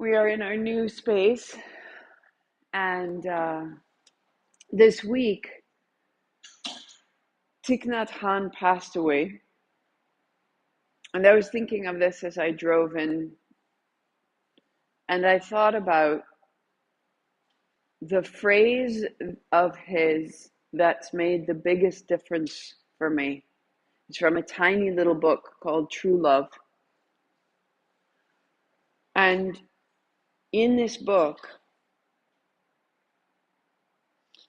We are in our new space, and this week, Thich Nhat Hanh passed away. And I was thinking of this as I drove in, and I thought about the phrase of his that's made the biggest difference for me. It's from a tiny little book called True Love. And in this book,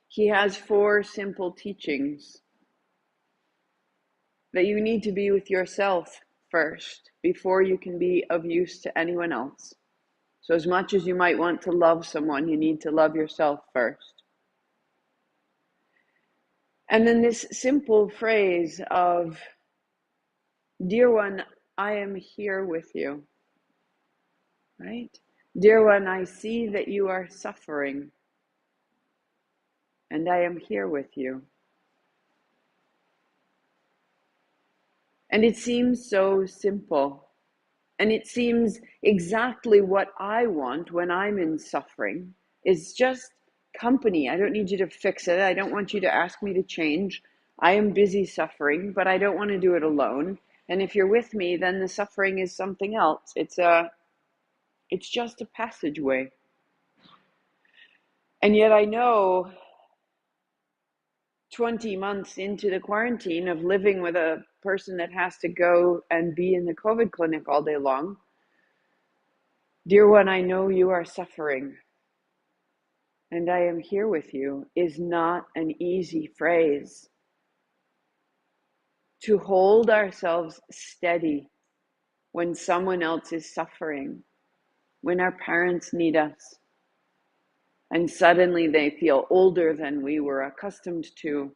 he has 4 simple teachings that you need to be with yourself first before you can be of use to anyone else. So as much as you might want to love someone, you need to love yourself first. And then this simple phrase of, dear one, I am here with you, right? Dear one, I see that you are suffering, and I am here with you. And it seems so simple. And it seems exactly what I want when I'm in suffering, is just company. I don't need you to fix it. I don't want you to ask me to change. I am busy suffering, but I don't want to do it alone. And if you're with me, then the suffering is something else. It's just a passageway. And yet I know 20 months into the quarantine of living with a person that has to go and be in the COVID clinic all day long, dear one, I know you are suffering, and I am here with you, is not an easy phrase. To hold ourselves steady when someone else is suffering, when our parents need us, and suddenly they feel older than we were accustomed to,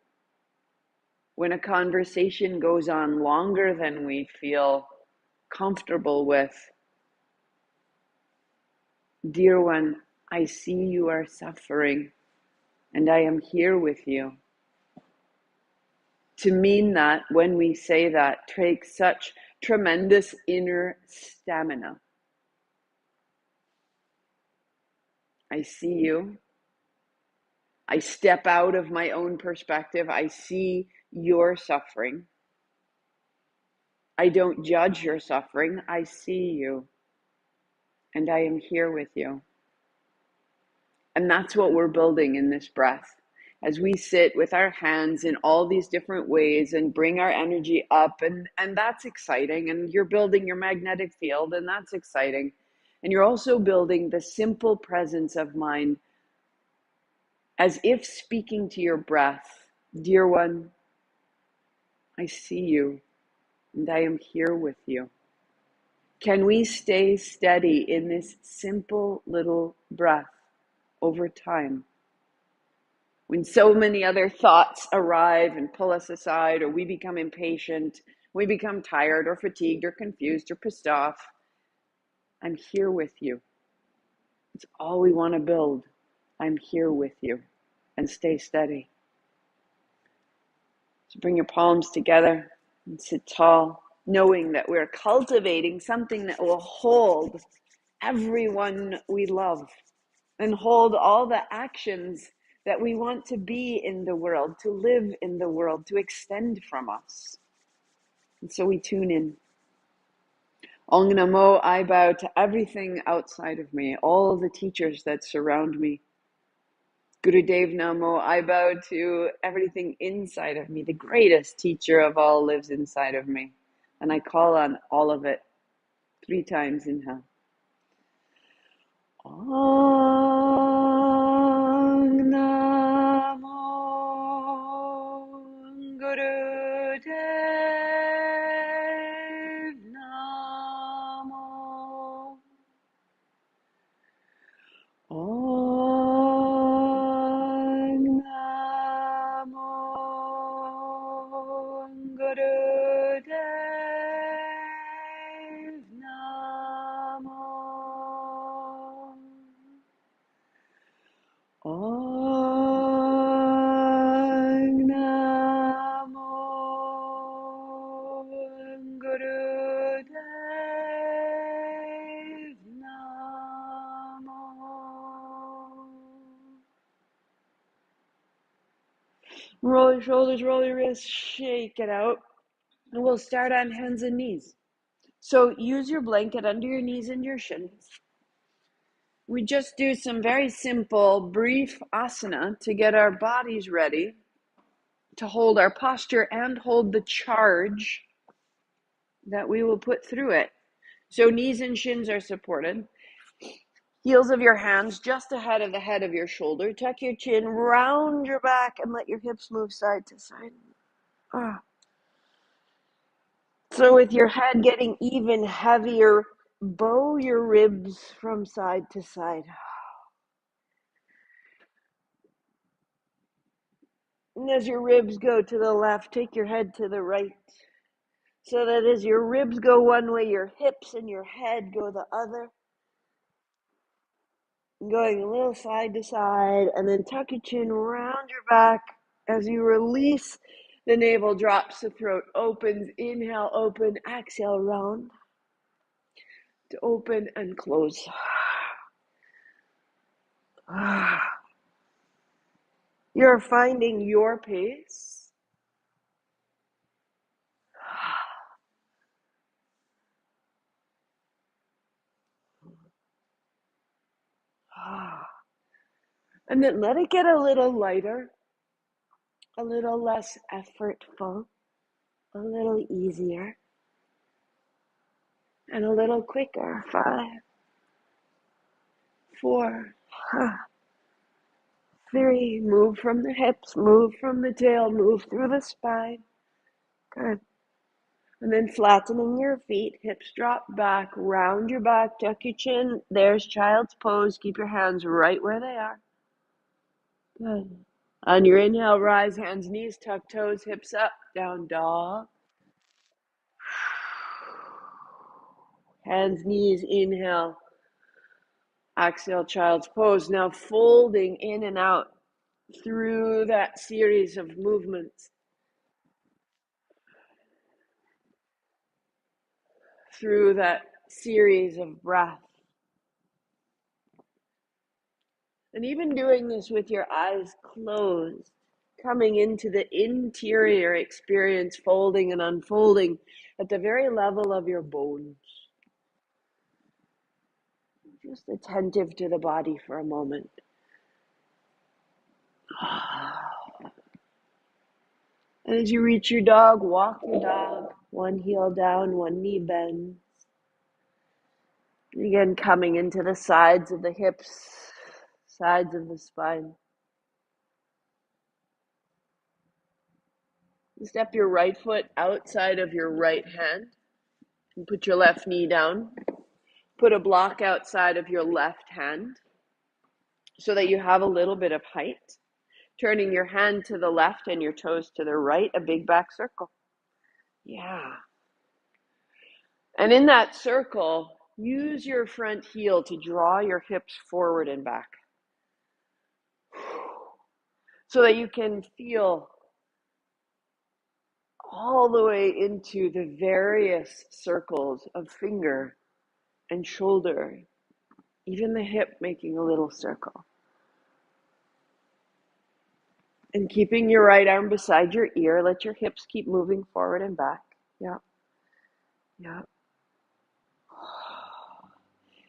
when a conversation goes on longer than we feel comfortable with. Dear one, I see you are suffering, and I am here with you. To mean that, when we say that, takes such tremendous inner stamina. I see you. I step out of my own perspective. I see your suffering. I don't judge your suffering. I see you. And I am here with you. And that's what we're building in this breath. As we sit with our hands in all these different ways and bring our energy up, and that's exciting. And you're building your magnetic field, and that's exciting. And you're also building the simple presence of mind, as if speaking to your breath. Dear one, I see you, and I am here with you. Can we stay steady in this simple little breath over time? When so many other thoughts arrive and pull us aside, or we become impatient, we become tired or fatigued or confused or pissed off, I'm here with you. It's all we want to build. I'm here with you. And stay steady. So bring your palms together and sit tall, knowing that we're cultivating something that will hold everyone we love and hold all the actions that we want to be in the world, to live in the world, to extend from us. And so we tune in. Ong Namo, I bow to everything outside of me, all the teachers that surround me. Gurudev Namo, I bow to everything inside of me. The greatest teacher of all lives inside of me. And I call on all of it 3 times. Inhale. Ong Namo Gurudev Namo. Ong Namo Gurudev Namo. Roll your shoulders, roll your wrists, shake it out. And we'll start on hands and knees. So use your blanket under your knees and your shins. We just do some very simple, brief asana to get our bodies ready to hold our posture and hold the charge that we will put through it. So knees and shins are supported. Heels of your hands just ahead of the head of your shoulder. Tuck your chin, round your back, and let your hips move side to side. So with your head getting even heavier, bow your ribs from side to side. And as your ribs go to the left, take your head to the right. So that as your ribs go one way, your hips and your head go the other. Going a little side to side, and then tuck your chin round your back. As you release, the navel drops, the throat opens. Inhale, open. Exhale, round. To open and close. You're finding your pace. And then let it get a little lighter, a little less effortful, a little easier, and a little quicker. 5, 4, 3. Move from the hips, move from the tail, move through the spine. Good. And then flattening your feet, hips drop back, round your back, tuck your chin. There's child's pose. Keep your hands right where they are. Good. On your inhale, rise, hands, knees, tuck toes, hips up, down dog. Hands, knees, inhale. Exhale, child's pose. Now folding in and out through that series of movements. Through that series of breath. And even doing this with your eyes closed, coming into the interior experience, folding and unfolding at the very level of your bones. Just attentive to the body for a moment. And as you reach your dog, walk your dog. One heel down, one knee bends. Again, coming into the sides of the hips, sides of the spine. Step your right foot outside of your right hand and put your left knee down. Put a block outside of your left hand so that you have a little bit of height. Turning your hand to the left and your toes to the right, a big back circle. Yeah. And in that circle, use your front heel to draw your hips forward and back so that you can feel all the way into the various circles of finger and shoulder, even the hip making a little circle. And keeping your right arm beside your ear, let your hips keep moving forward and back. Yeah. Yeah.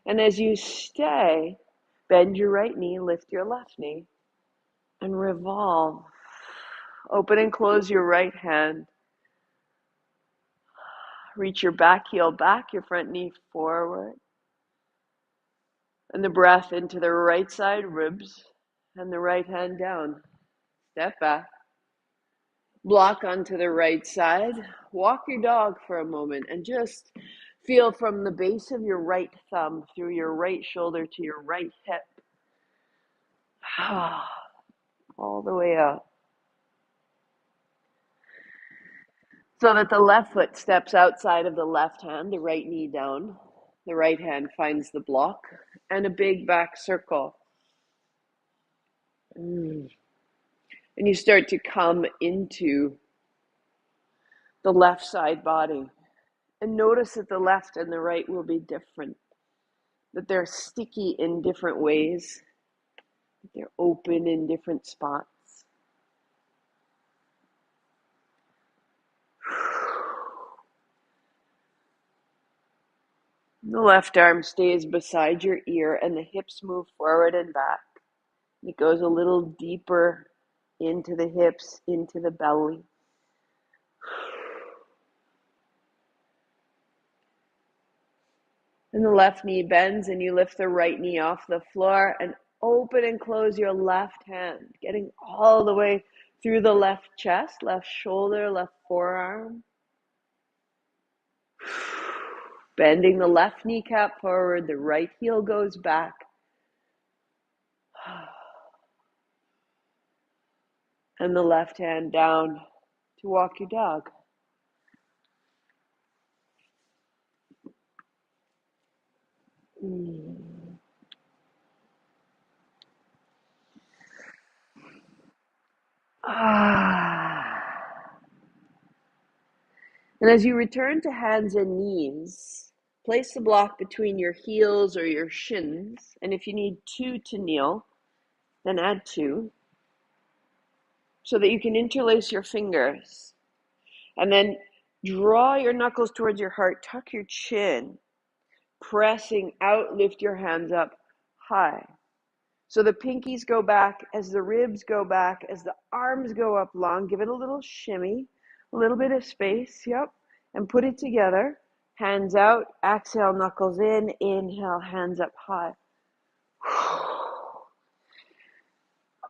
And as you stay, bend your right knee, lift your left knee, and revolve. Open and close your right hand. Reach your back heel back, your front knee forward. And the breath into the right side ribs and the right hand down. Step back. Block onto the right side. Walk your dog for a moment and just feel from the base of your right thumb through your right shoulder to your right hip. All the way up. So that the left foot steps outside of the left hand, the right knee down. The right hand finds the block and a big back circle. And you start to come into the left side body. And notice that the left and the right will be different. That they're sticky in different ways. That they're open in different spots. The left arm stays beside your ear and the hips move forward and back. It goes a little deeper into the hips, into the belly. And the left knee bends and you lift the right knee off the floor and open and close your left hand, getting all the way through the left chest, left shoulder, left forearm. Bending the left kneecap forward, the right heel goes back. And the left hand down to walk your dog. And as you return to hands and knees, place the block between your heels or your shins. And if you need 2 to kneel, then add 2. So that you can interlace your fingers. And then draw your knuckles towards your heart, tuck your chin, pressing out, lift your hands up high. So the pinkies go back as the ribs go back, as the arms go up long. Give it a little shimmy, a little bit of space, yep. And put it together. Hands out, exhale, knuckles in, inhale, hands up high.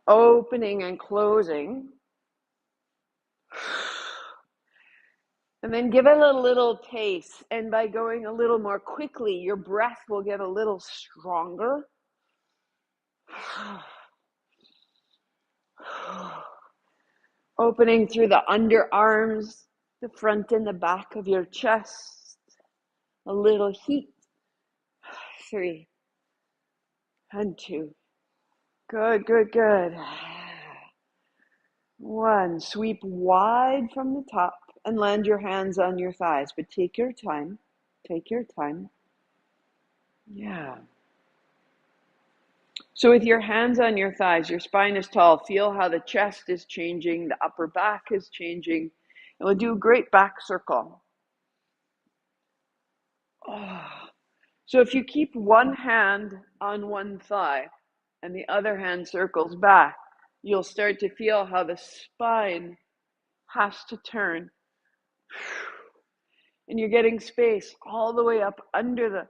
Opening and closing. And then give it a little taste. And by going a little more quickly, your breath will get a little stronger. Opening through the underarms, the front and the back of your chest. A little heat. 3 and 2. Good, good, good. 1. Sweep wide from the top and land your hands on your thighs, but take your time. Take your time. Yeah. So with your hands on your thighs, your spine is tall. Feel how the chest is changing, the upper back is changing. And we'll do a great back circle. Oh. So if you keep one hand on one thigh and the other hand circles back, you'll start to feel how the spine has to turn. And you're getting space all the way up under the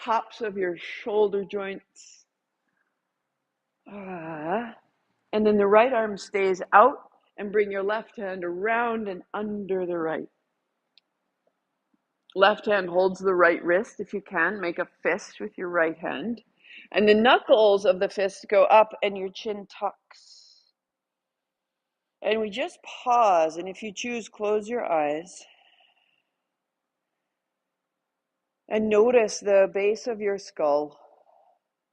tops of your shoulder joints. And then the right arm stays out and bring your left hand around and under the right. Left hand holds the right wrist if you can. Make a fist with your right hand. And the knuckles of the fist go up and your chin tucks. And we just pause, and if you choose, close your eyes. And notice the base of your skull,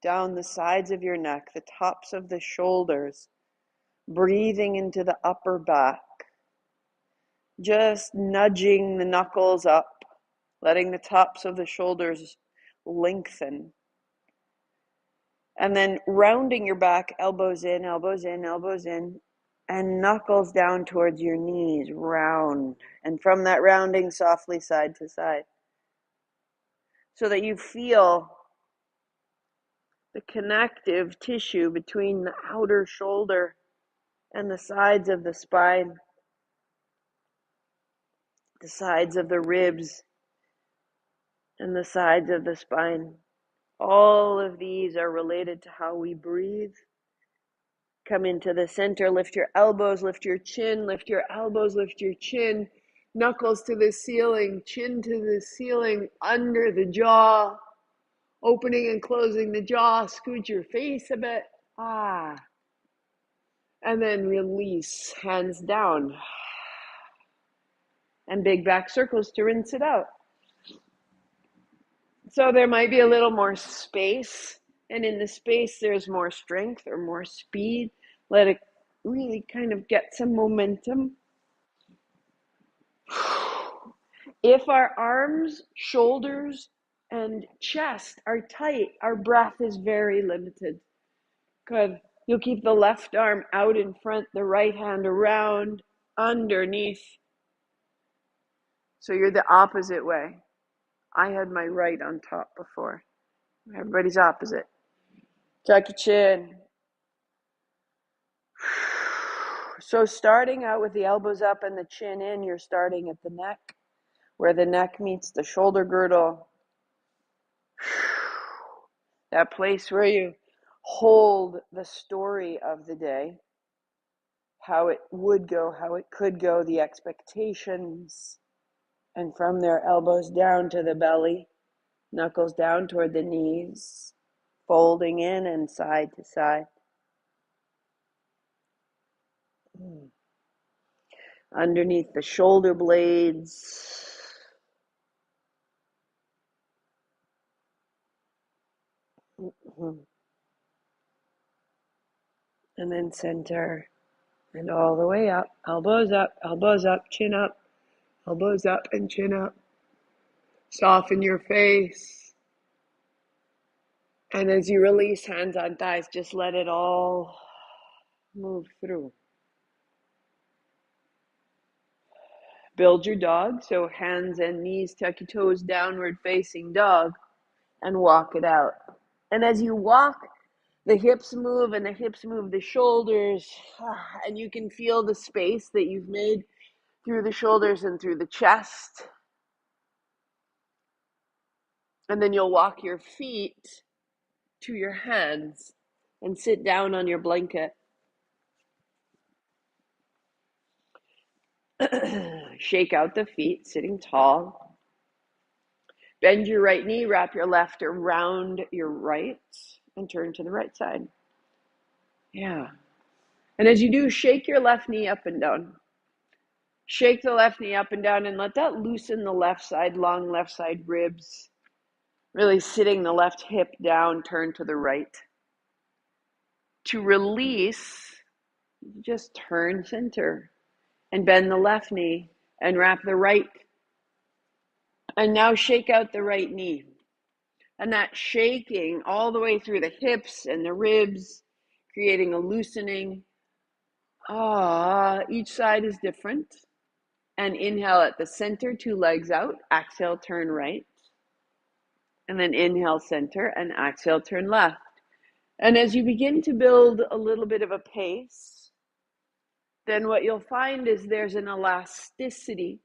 down the sides of your neck, the tops of the shoulders, breathing into the upper back. Just nudging the knuckles up, letting the tops of the shoulders lengthen. And then rounding your back, elbows in, elbows in, elbows in, and knuckles down towards your knees, round. And from that rounding, softly side to side. So that you feel the connective tissue between the outer shoulder and the sides of the spine, the sides of the ribs, and the sides of the spine. All of these are related to how we breathe. Come into the center, lift your elbows, lift your chin, lift your elbows, lift your chin, knuckles to the ceiling, chin to the ceiling, under the jaw, opening and closing the jaw, scoot your face a bit. And then release, hands down. And big back circles to rinse it out. So there might be a little more space, and in the space there's more strength or more speed. Let it really kind of get some momentum. If our arms, shoulders, and chest are tight, our breath is very limited. Good. You'll keep the left arm out in front, the right hand around, underneath. So you're the opposite way. I had my right on top before. Everybody's opposite. Tuck your chin. So starting out with the elbows up and the chin in, you're starting at the neck, where the neck meets the shoulder girdle. That place where you hold the story of the day, how it would go, how it could go, the expectations. And from there, elbows down to the belly, knuckles down toward the knees, folding in and side to side. Underneath the shoulder blades. And then center. And all the way up. Elbows up, chin up. Elbows up and chin up. Soften your face. And as you release hands on thighs, just let it all move through. Build your dog, so hands and knees, tuck your toes, downward facing dog, and walk it out. And as you walk, the hips move and the hips move the shoulders, and you can feel the space that you've made through the shoulders and through the chest. And then you'll walk your feet to your hands and sit down on your blanket. Shake out the feet, sitting tall. Bend your right knee, wrap your left around your right, and turn to the right side. Yeah. And as you do, shake your left knee up and down. Shake the left knee up and down and let that loosen the left side, long left side ribs. Really sitting the left hip down, turn to the right. To release, just turn center and bend the left knee and wrap the right. And now shake out the right knee. And that shaking all the way through the hips and the ribs, creating a loosening. Each side is different. And inhale at the center, 2 legs out. Exhale, turn right. And then inhale, center, and exhale, turn left. And as you begin to build a little bit of a pace, then what you'll find is there's an elasticity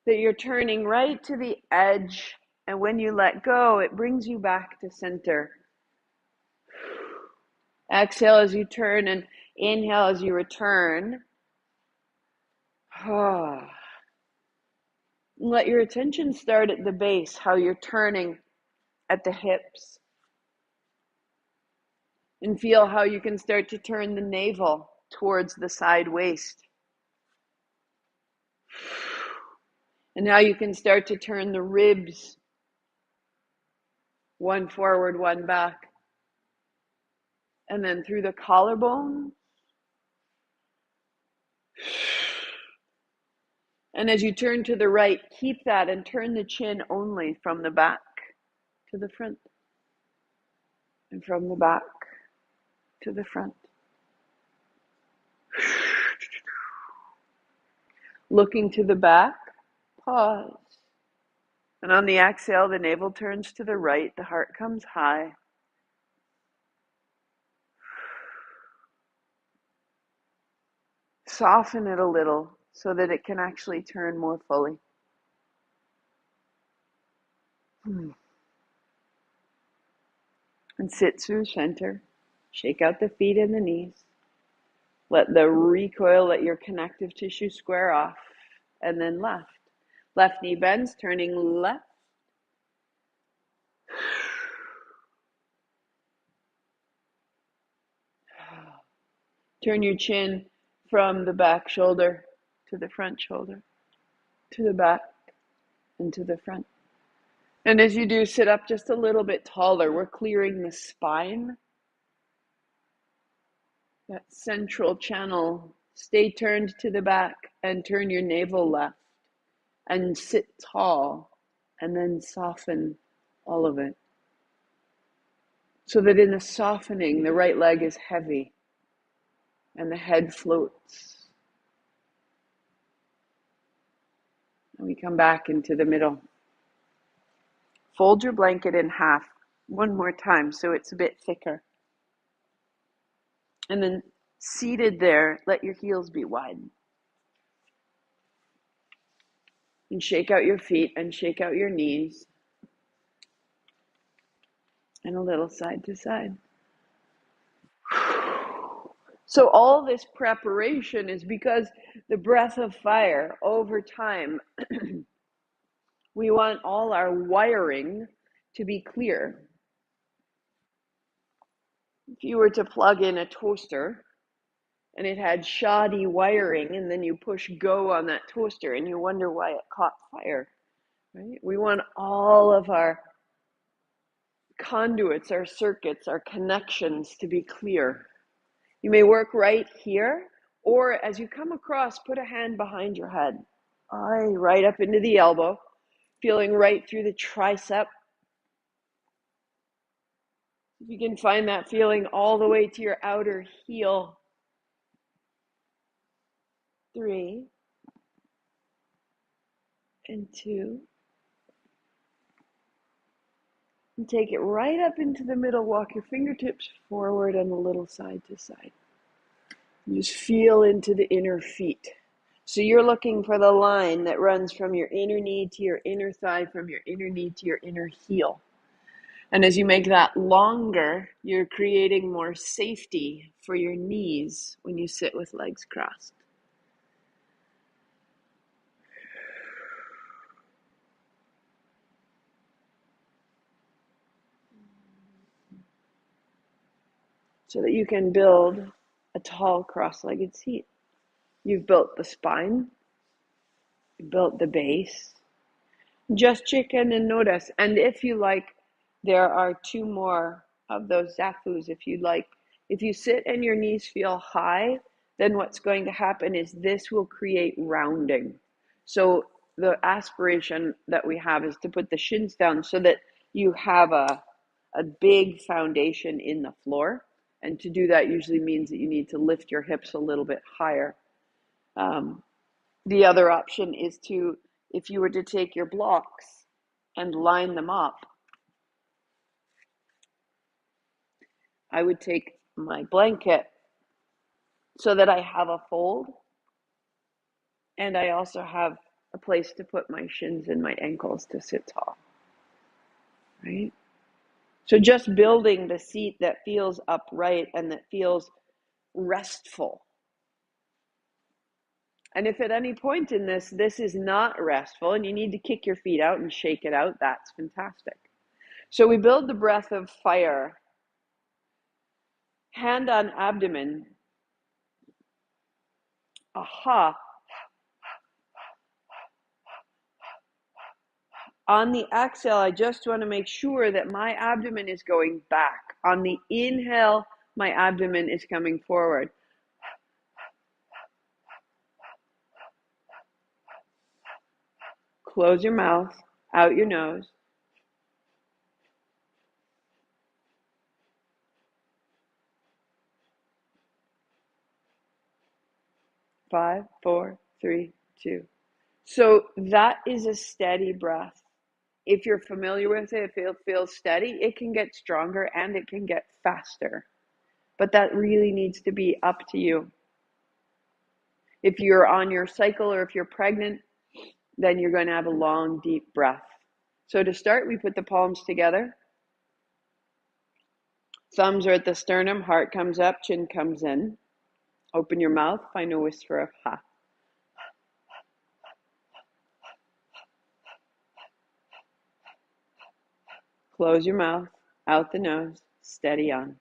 that you're turning right to the edge. And when you let go, it brings you back to center. Exhale as you turn and inhale as you return. Let your attention start at the base, how you're turning at the hips. And feel how you can start to turn the navel towards the side waist. And how you can start to turn the ribs, one forward, one back. And then through the collarbone. And as you turn to the right, keep that and turn the chin only from the back to the front. And from the back to the front. Looking to the back, pause. And on the exhale, the navel turns to the right, the heart comes high. Soften it a little so that it can actually turn more fully. And sit through center. Shake out the feet and the knees. Let the recoil, let your connective tissue square off. And then left. Left knee bends, turning left. Turn your chin from the back shoulder to the front shoulder, to the back and to the front. And as you do, sit up just a little bit taller. We're clearing the spine. That central channel. Stay turned to the back and turn your navel left. And sit tall. And then soften all of it. So that in the softening, the right leg is heavy. And the head floats. And we come back into the middle. Fold your blanket in half one more time so it's a bit thicker. And then seated there, let your heels be wide. And shake out your feet and shake out your knees. And a little side to side. So all this preparation is because the breath of fire, over time, we want all our wiring to be clear. If you were to plug in a toaster and it had shoddy wiring, and then you push go on that toaster and you wonder why it caught fire, right? We want all of our conduits, our circuits, our connections to be clear. You may work right here, or as you come across, put a hand behind your head. Right up into the elbow, feeling right through the tricep. If you can find that feeling all the way to your outer heel. 3 and 2. And take it right up into the middle. Walk your fingertips forward and a little side to side. Just feel into the inner feet. So you're looking for the line that runs from your inner knee to your inner thigh, from your inner knee to your inner heel. And as you make that longer, you're creating more safety for your knees when you sit with legs crossed. So that you can build a tall cross-legged seat. You've built the spine, you've built the base. Just chicken and notice. And if you like, there are 2 more of those zafus if you'd like. If you sit and your knees feel high, then what's going to happen is this will create rounding. So the aspiration that we have is to put the shins down so that you have a big foundation in the floor. And to do that usually means that you need to lift your hips a little bit higher. The other option is to, if you were to take your blocks and line them up, I would take my blanket so that I have a fold, and I also have a place to put my shins and my ankles to sit tall, right? So just building the seat that feels upright and that feels restful. And if at any point in this is not restful and you need to kick your feet out and shake it out, that's fantastic. So we build the breath of fire. Hand on abdomen. Aha. On the exhale, I just want to make sure that my abdomen is going back. On the inhale, my abdomen is coming forward. Close your mouth, out your nose. 5, 4, 3, 2. So that is a steady breath. If you're familiar with it, if it feels steady, it can get stronger and it can get faster. But that really needs to be up to you. If you're on your cycle or if you're pregnant, then you're going to have a long, deep breath. So to start, we put the palms together. Thumbs are at the sternum, heart comes up, chin comes in. Open your mouth, find a whisper of ha. Close your mouth, out the nose, steady on.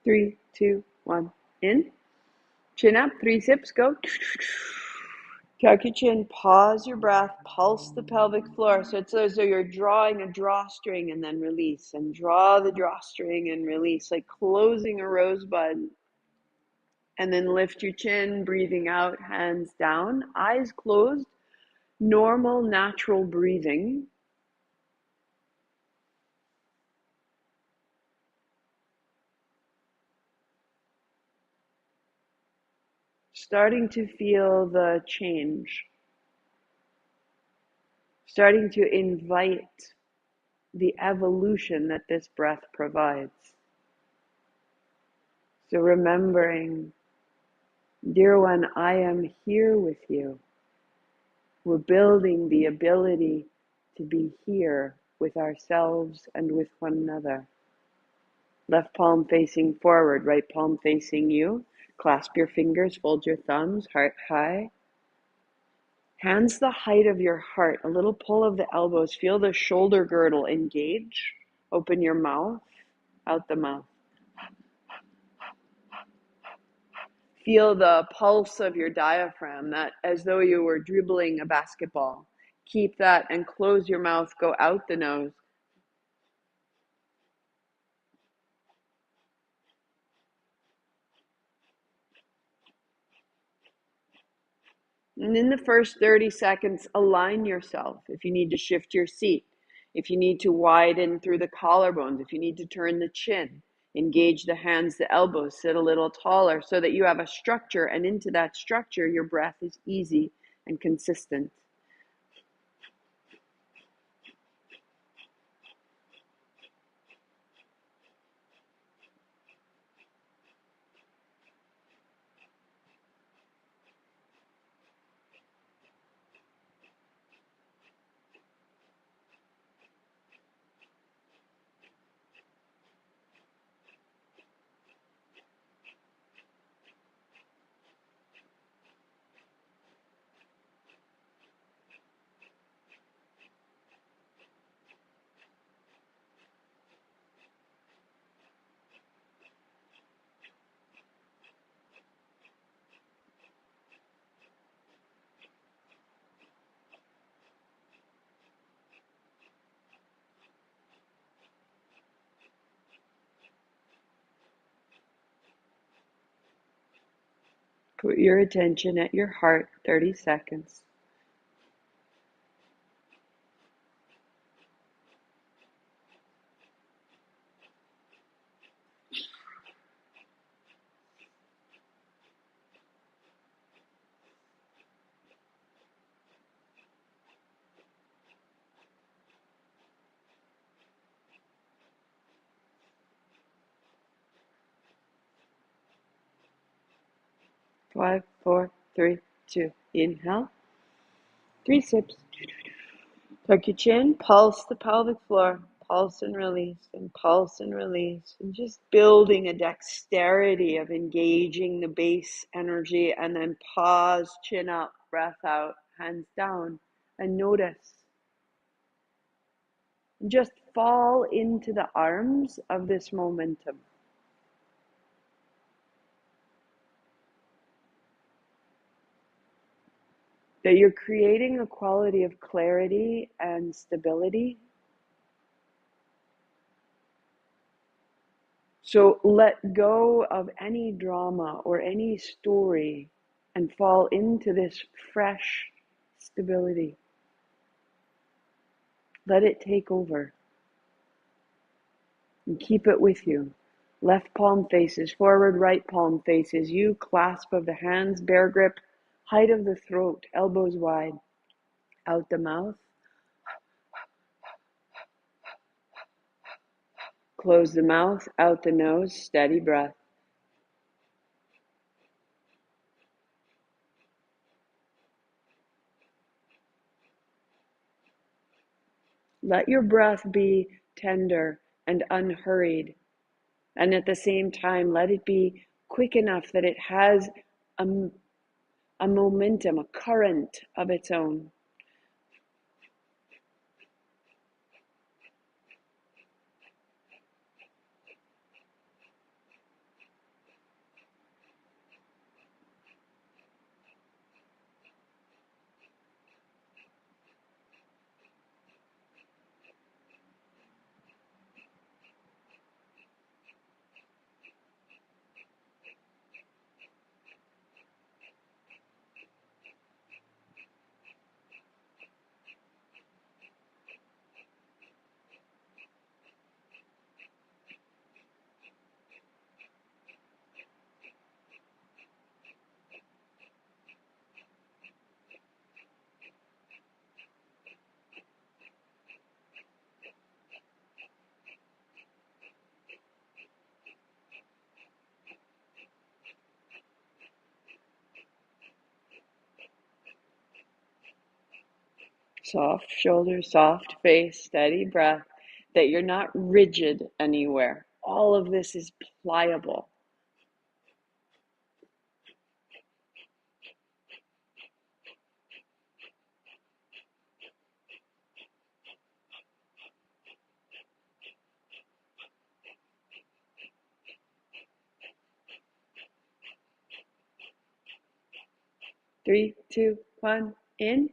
3, 2, 1. In. Chin up. 3 sips. Go. Tuck your chin. Pause your breath. Pulse the pelvic floor. So it's as though you're drawing a drawstring and then release. And draw the drawstring and release. Like closing a rosebud. And then lift your chin. Breathing out. Hands down. Eyes closed. Normal, natural breathing. Starting to feel the change. Starting to invite the evolution that this breath provides. So remembering, dear one, I am here with you. We're building the ability to be here with ourselves and with one another. Left palm facing forward, right palm facing you. Clasp your fingers, fold your thumbs, heart high. Hands the height of your heart, a little pull of the elbows. Feel the shoulder girdle engage. Open your mouth, out the mouth. Feel the pulse of your diaphragm, that as though you were dribbling a basketball. Keep that and close your mouth, go out the nose. And in the first 30 seconds, align yourself. If you need to shift your seat, if you need to widen through the collarbones, if you need to turn the chin, engage the hands, the elbows, sit a little taller so that you have a structure, and into that structure, your breath is easy and consistent. Put your attention at your heart, 30 seconds. Five, four, three, two. Inhale. 3 sips. Tuck your chin, pulse the pelvic floor, pulse and release, and pulse and release, and just building a dexterity of engaging the base energy, and then pause, chin up, breath out, hands down, and notice. And just fall into the arms of this momentum. That you're creating a quality of clarity and stability. So let go of any drama or any story and fall into this fresh stability. Let it take over and keep it with you. Left palm faces forward, right palm faces you. Clasp of the hands, bear grip, height of the throat, elbows wide, out the mouth. Close the mouth, out the nose, steady breath. Let your breath be tender and unhurried. And at the same time, let it be quick enough that it has a momentum, a current of its own. Soft shoulders, soft face, steady breath, that you're not rigid anywhere. All of this is pliable. Three, two, one, in.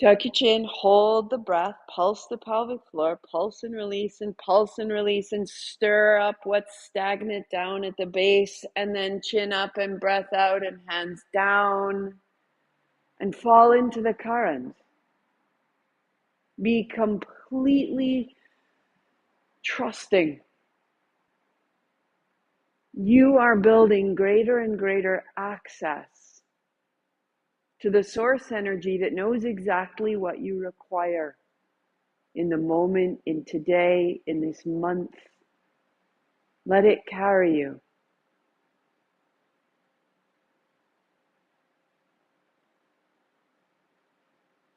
Tuck your chin, hold the breath, pulse the pelvic floor, pulse and release, and pulse and release, and stir up what's stagnant down at the base, and then chin up and breath out and hands down, and fall into the current. Be completely trusting. You are building greater and greater access to the source energy that knows exactly what you require in the moment, in today, in this month. Let it carry you.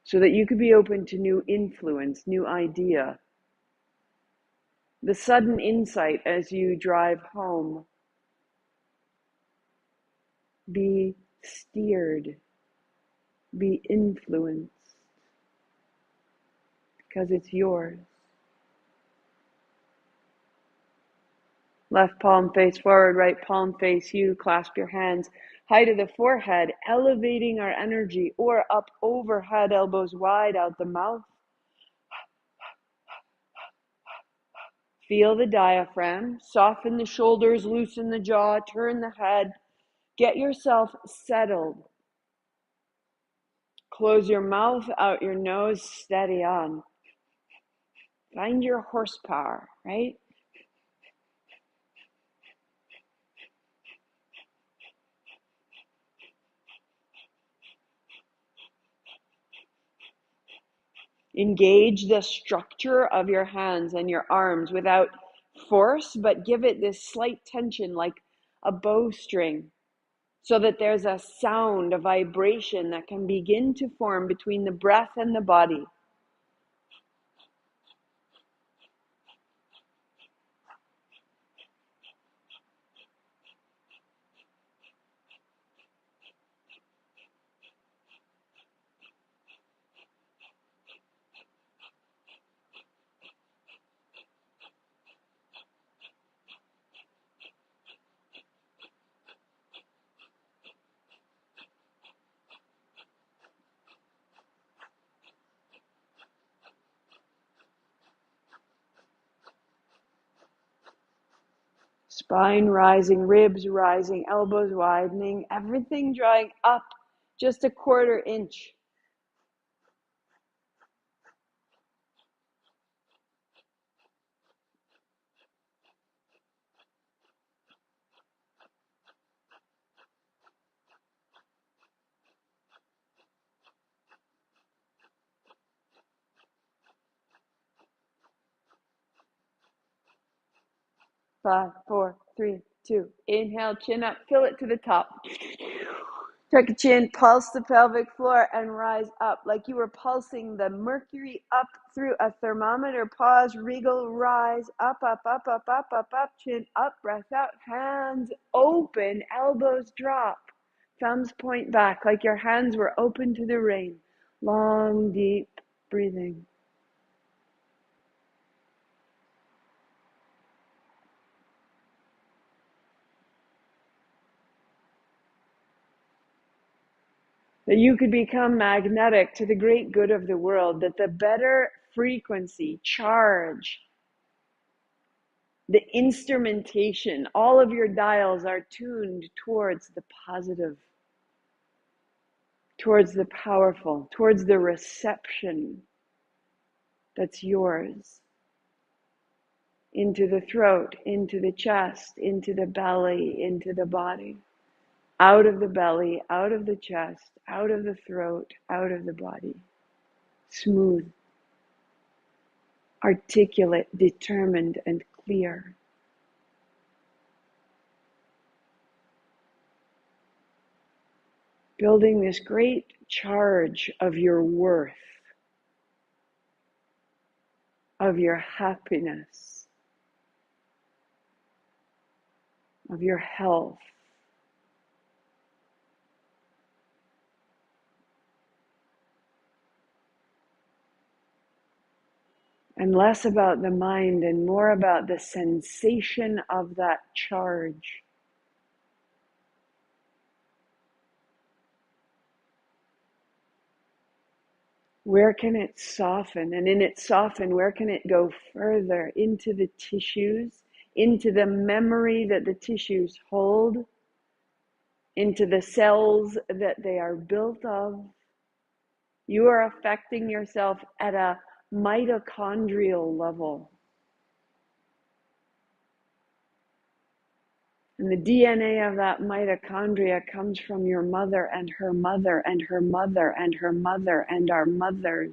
So that you could be open to new influence, new idea. The sudden insight as you drive home. Be steered. Be influenced. Because it's yours. Left palm face forward, right palm face you. Clasp your hands high to the forehead, elevating our energy, or up overhead, elbows wide out the mouth. Feel the diaphragm, soften the shoulders, loosen the jaw, turn the head, get yourself settled. Close your mouth, out your nose, steady on. Find your horsepower, right? Engage the structure of your hands and your arms without force, but give it this slight tension like a bowstring, so that there's a sound, a vibration that can begin to form between the breath and the body. Spine rising, ribs rising, elbows widening, everything drawing up just a 1/4 inch. Five, four, three, two. Inhale, chin up, fill it to the top. Tuck your chin, pulse the pelvic floor, and rise up like you were pulsing the mercury up through a thermometer. Pause, wriggle, rise, up, up, up, up, up, up, up, chin up, breath out, hands open, elbows drop, thumbs point back like your hands were open to the rain. Long, deep breathing. That you could become magnetic to the great good of the world, that the better frequency, charge, the instrumentation, all of your dials are tuned towards the positive, towards the powerful, towards the reception that's yours. Into the throat, into the chest, into the belly, into the body. Out of the belly, out of the chest, out of the throat, out of the body. Smooth, articulate, determined, and clear. Building this great charge of your worth, of your happiness, of your health. And less about the mind and more about the sensation of that charge. Where can it soften? And in it soften, where can it go further into the tissues, into the memory that the tissues hold, into the cells that they are built of? You are affecting yourself at a mitochondrial level. And the DNA of that mitochondria comes from your mother and her mother and her mother and her mother and our mothers.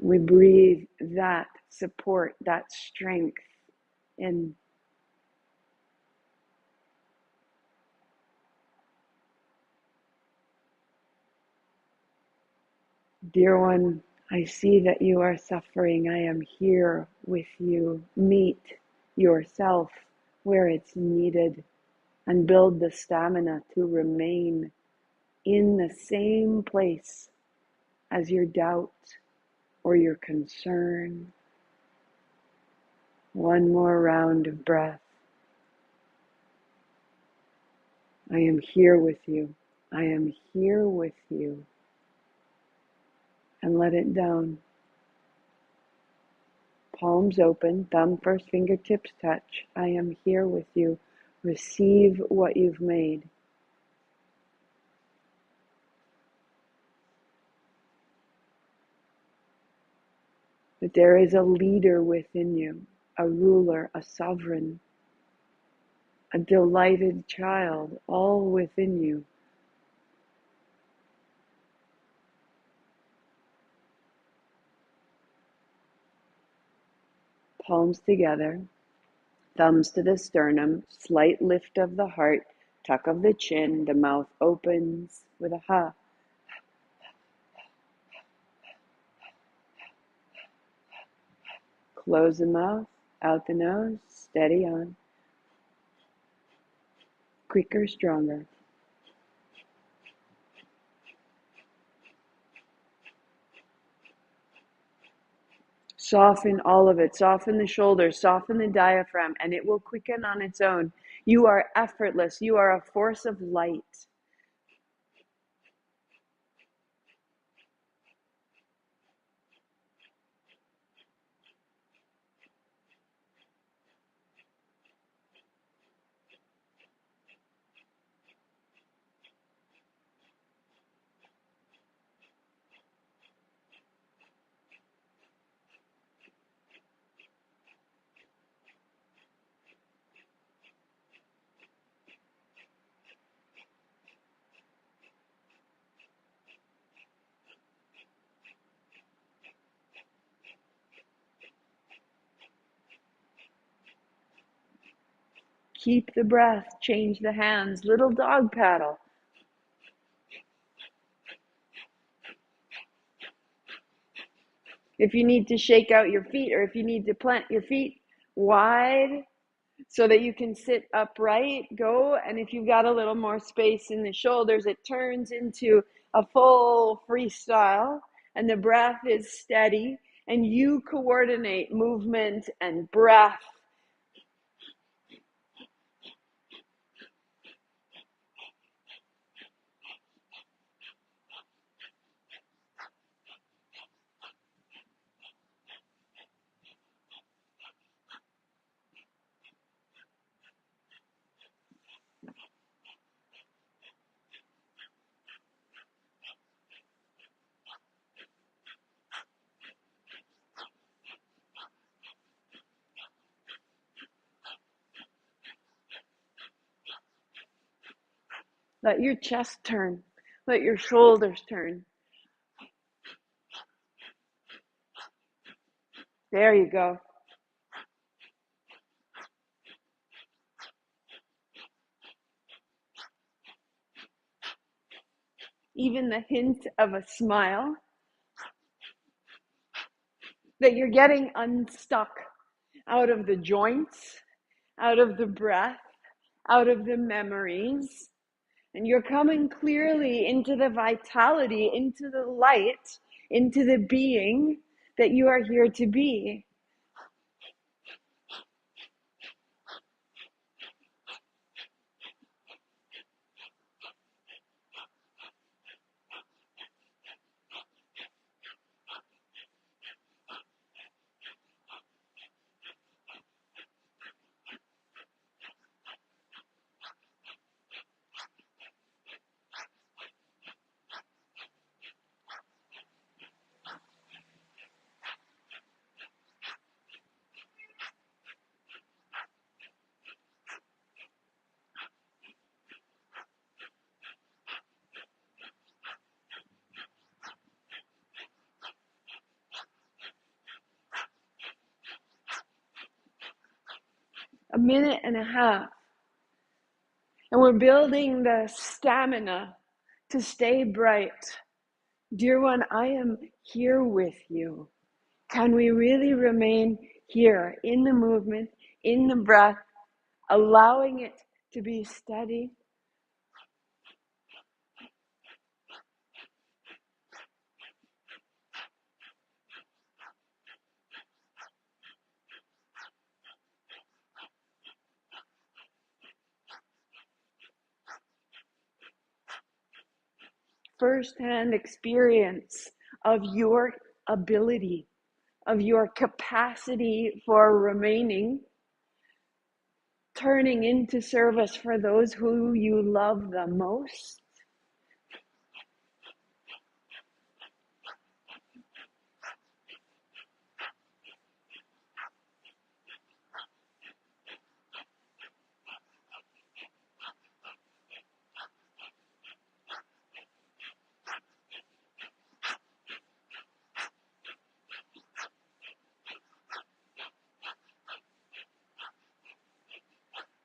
We breathe that support, that strength in. Dear one, I see that you are suffering. I am here with you. Meet yourself where it's needed and build the stamina to remain in the same place as your doubt or your concern. One more round of breath. I am here with you. I am here with you. And let it down. Palms open, thumb first, fingertips touch. I am here with you. Receive what you've made. That there is a leader within you, a ruler, a sovereign, a delighted child, all within you. Palms together, thumbs to the sternum, slight lift of the heart, tuck of the chin, the mouth opens with a ha. Close the mouth, out the nose, steady on. Quicker, stronger. Soften all of it. Soften the shoulders, soften the diaphragm, and it will quicken on its own. You are effortless. You are a force of light. Keep the breath. Change the hands. Little dog paddle. If you need to shake out your feet or if you need to plant your feet wide so that you can sit upright, go. And if you've got a little more space in the shoulders, it turns into a full freestyle and the breath is steady and you coordinate movement and breath. Let your chest turn. Let your shoulders turn. There you go. even the hint of a smile, that you're getting unstuck out of the joints, out of the breath, out of the memories, and you're coming clearly into the vitality, into the light, into the being that you are here to be. A minute and a half. And we're building the stamina to stay bright. Dear one, I am here with you. Can we really remain here in the movement, in the breath, allowing it to be steady? First-hand experience of your ability, of your capacity for remaining, turning into service for those who you love the most.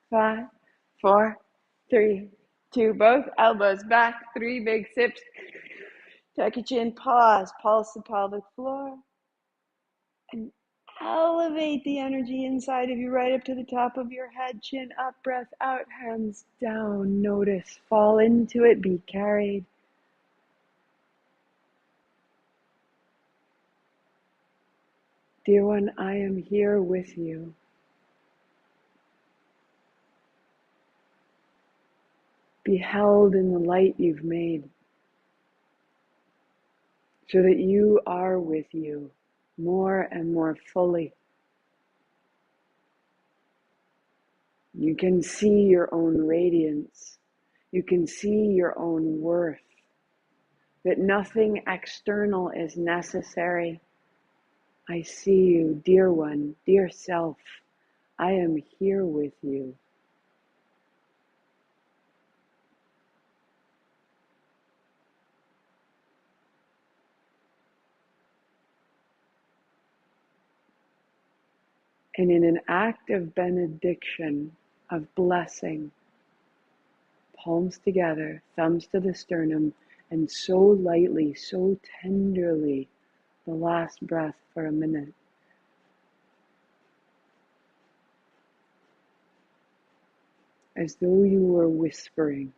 Five, four, three, two, both elbows back, three big sips. Tuck your chin, pause, pulse the pelvic floor, and elevate the energy inside of you right up to the top of your head, chin up, breath out, hands down. Notice, fall into it, be carried. Dear one, I am here with you. Be held in the light you've made, so that you are with you more and more fully. You can see your own radiance. You can see your own worth. That nothing external is necessary. I see you, dear one, dear self. I am here with you. And in an act of benediction, of blessing, palms together, thumbs to the sternum, and so lightly, so tenderly, the last breath for a minute. As though you were whispering.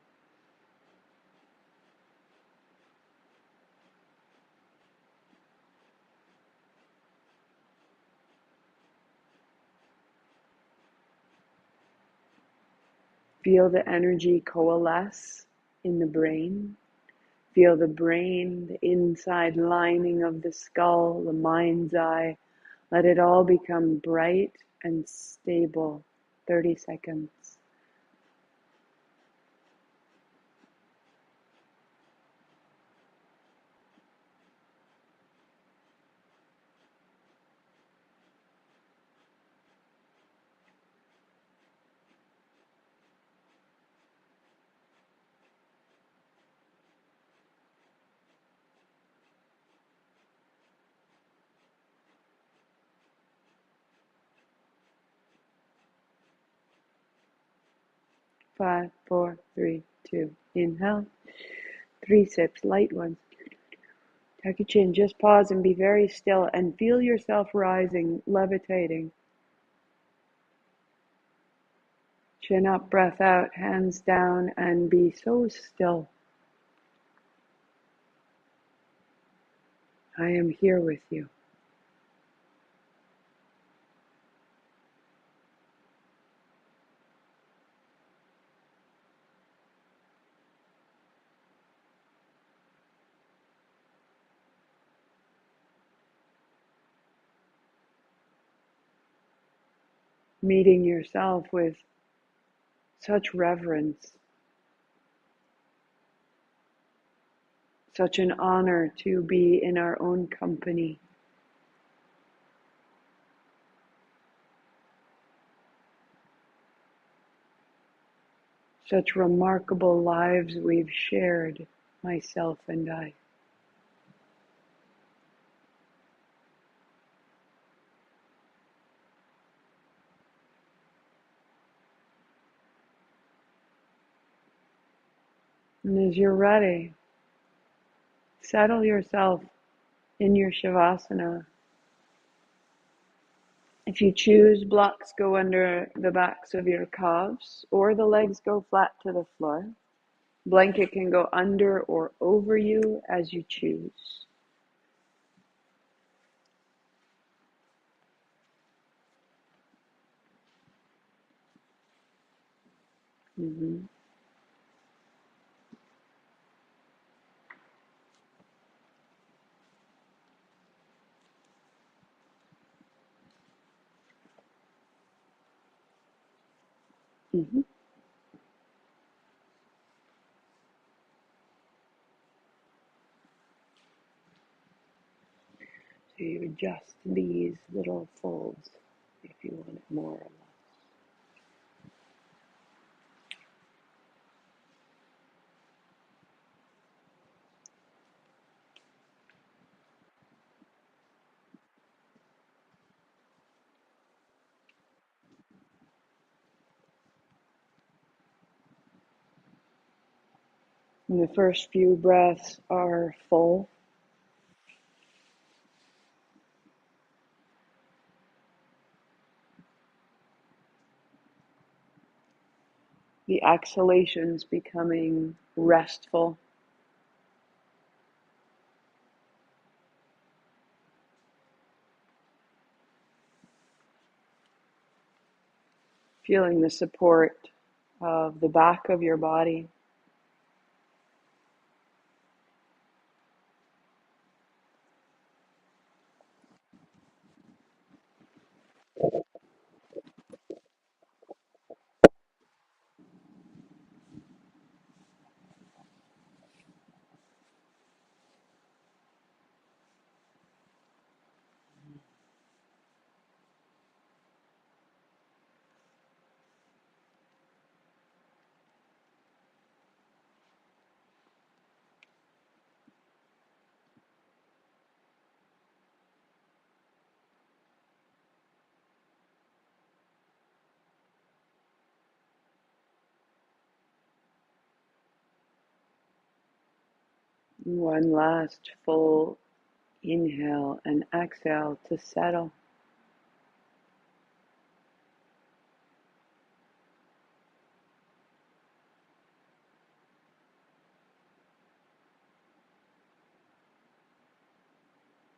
Feel the energy coalesce in the brain. Feel the brain, the inside lining of the skull, the mind's eye. Let it all become bright and stable. 30 seconds. 5, 4, 3, 2. Inhale. 3 sips, light ones. Tuck your chin, just pause and be very still and feel yourself rising, levitating. Chin up, breath out, hands down, and be so still. I am here with you. Meeting yourself with such reverence, such an honor to be in our own company. Such remarkable lives we've shared, myself and I. And as you're ready, settle yourself in your Shavasana. If you choose, blocks go under the backs of your calves, or the legs go flat to the floor. Blanket can go under or over you as you choose. Mm-hmm. Mm-hmm. So you adjust these little folds if you want it more or less. And the first few breaths are full. The exhalations becoming restful. Feeling the support of the back of your body. One last full inhale and exhale to settle.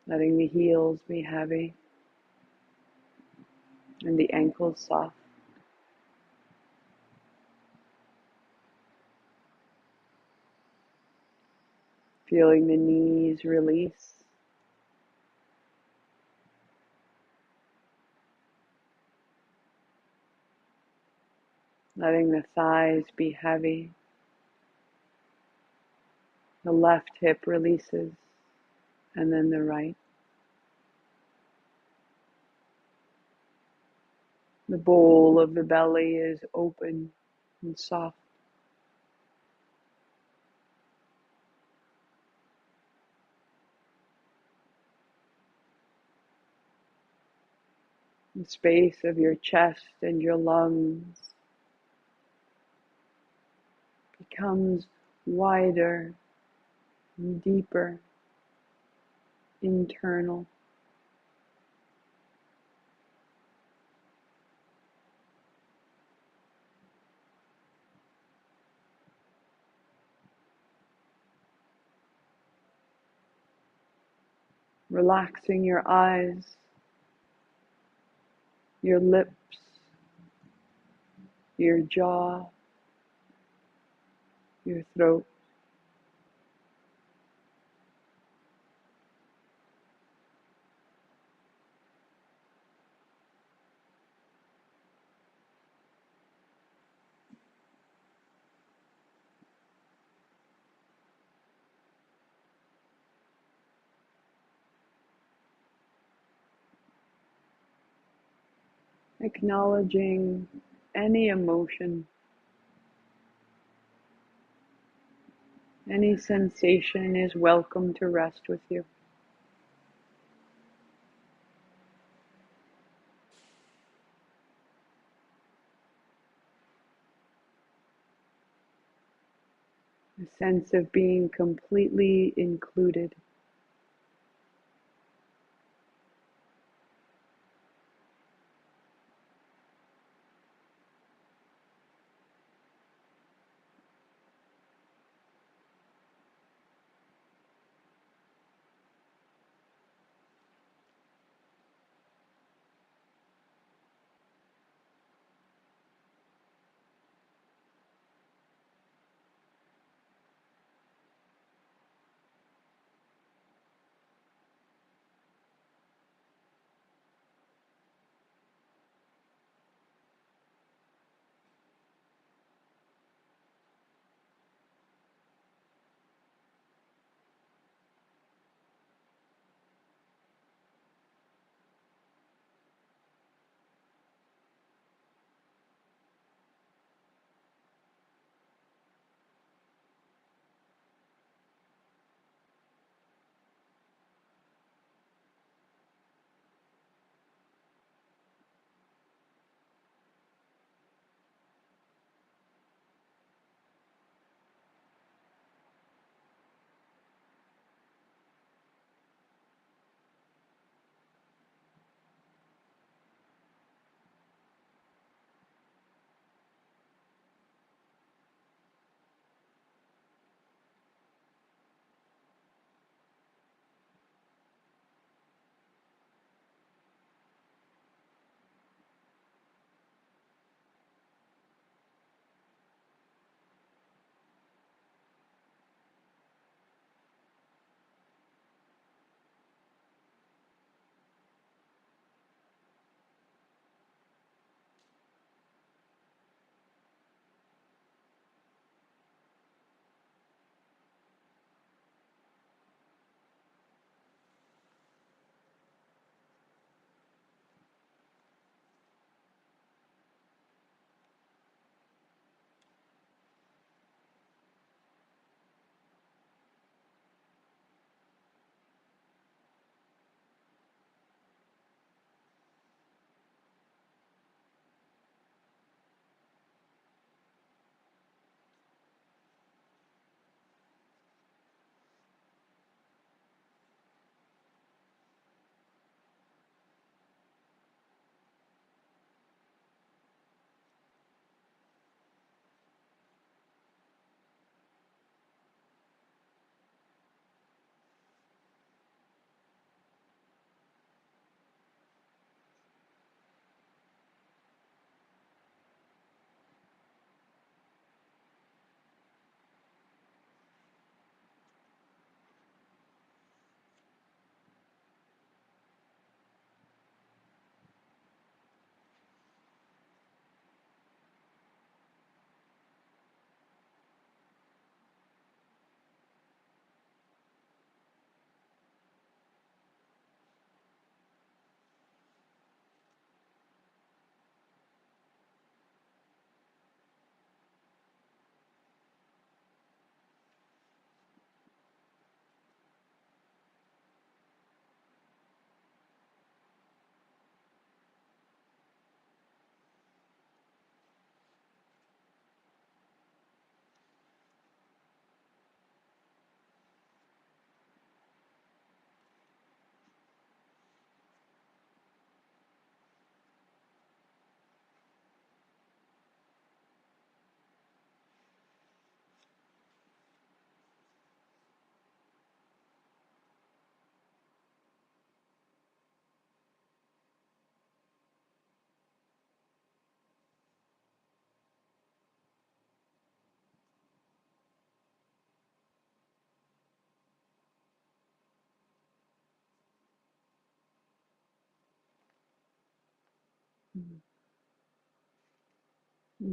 Letting the heels be heavy and the ankles soft. Feeling the knees release. Letting the thighs be heavy. The left hip releases and then the right. The bowl of the belly is open and soft. The space of your chest and your lungs becomes wider deeper internal. Relaxing your eyes, your lips, your jaw, your throat. Acknowledging any emotion, any sensation is welcome to rest with you. A sense of being completely included.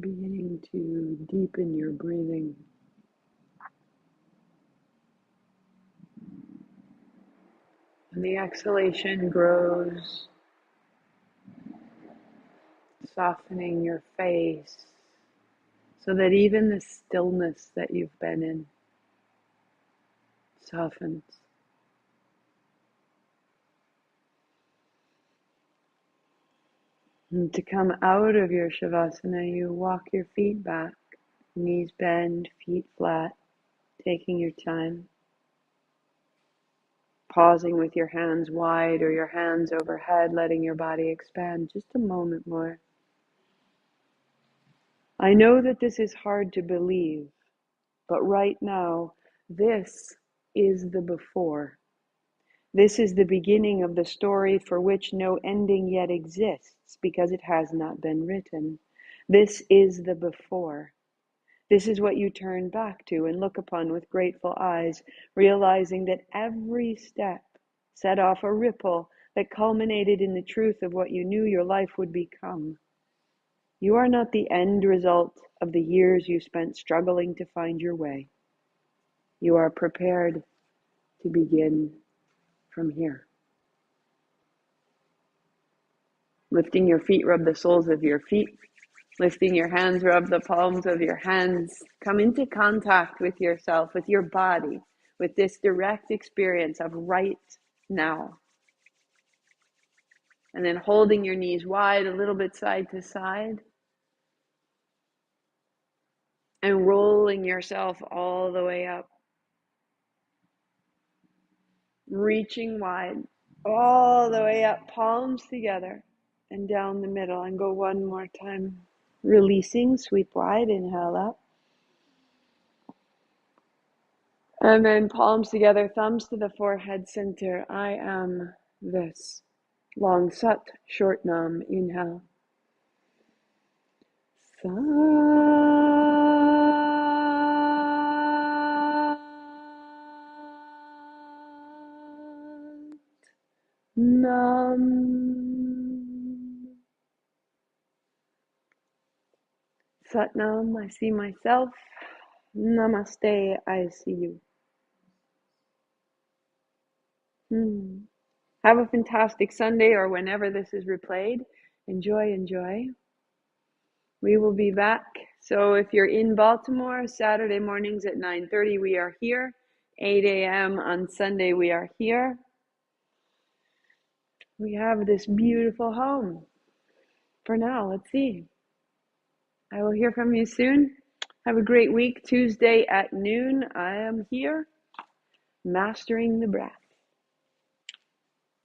Beginning to deepen your breathing. And the exhalation grows, softening your face so that even the stillness that you've been in softens. And to come out of your Shavasana, you walk your feet back, knees bend, feet flat, taking your time. Pausing with your hands wide or your hands overhead, letting your body expand just a moment more. I know that this is hard to believe, but right now, this is the before. This is the beginning of the story for which no ending yet exists because it has not been written. This is the before. This is what you turn back to and look upon with grateful eyes, realizing that every step set off a ripple that culminated in the truth of what you knew your life would become. You are not the end result of the years you spent struggling to find your way. You are prepared to begin from here. Lifting your feet, rub the soles of your feet. Lifting your hands, rub the palms of your hands. Come into contact with yourself, with your body, with this direct experience of right now. And then holding your knees wide, a little bit side to side. And rolling yourself all the way up. Reaching wide, all the way up, palms together. And down the middle. And go one more time. Releasing, sweep wide, inhale up. And then palms together, thumbs to the forehead center. I am this. Long sat, short nam, inhale. Sat nam. Sat nam, I see myself. Namaste, I see you. Have a fantastic Sunday or whenever this is replayed. Enjoy, enjoy. We will be back. So if you're in Baltimore, Saturday mornings at 9:30, we are here. 8 a.m. on Sunday, we are here. We have this beautiful home. For now, let's see. I will hear from you soon. Have a great week. Tuesday at noon, I am here, mastering the breath.